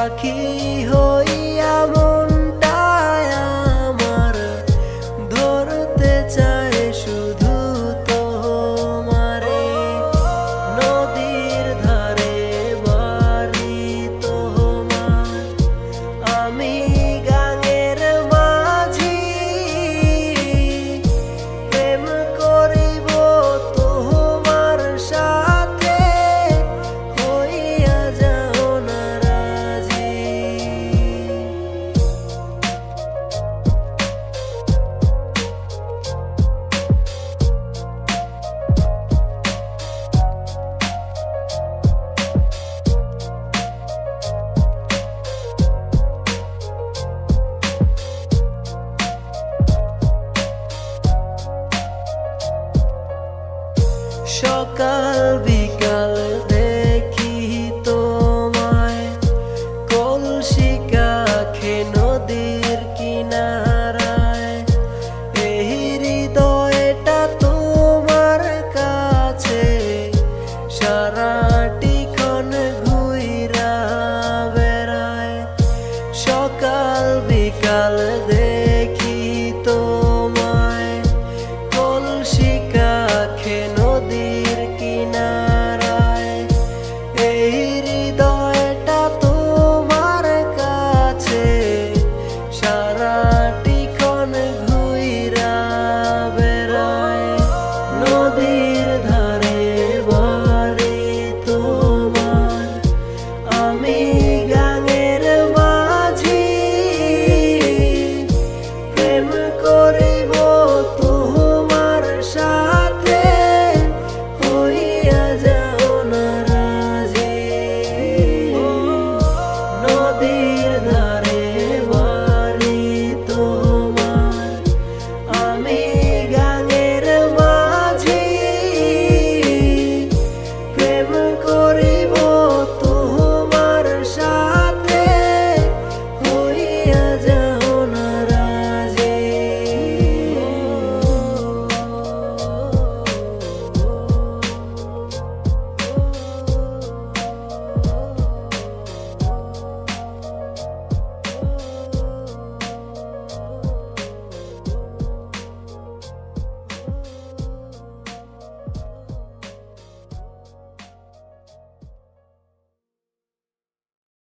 পাখি হইয়া মনটায় আমার ধরতে চায় শুধু তোমারে। নদীর ধারে বাড়ি তোমার, আমি গাঙের মাঝি, প্রেম করিব তোমার সাথে, হইয়া যাও না রাজি। সকাল বিকাল দেখি তোমায় কলসি কাখে নদীর কিনারায়। এই হৃদয়টা তোমার কাছে সারাটিক্ষণ ঘুইরা বেড়ায়। সকাল বিকাল দেখি তোমায় কলসি কাখে নদীর কিনারায়। এই হৃদয়টা তোমার কাছে সারাটিক্ষণ ঘুইরা বেড়ায়। নদীর ধারে বাড়ি তোমার, আমি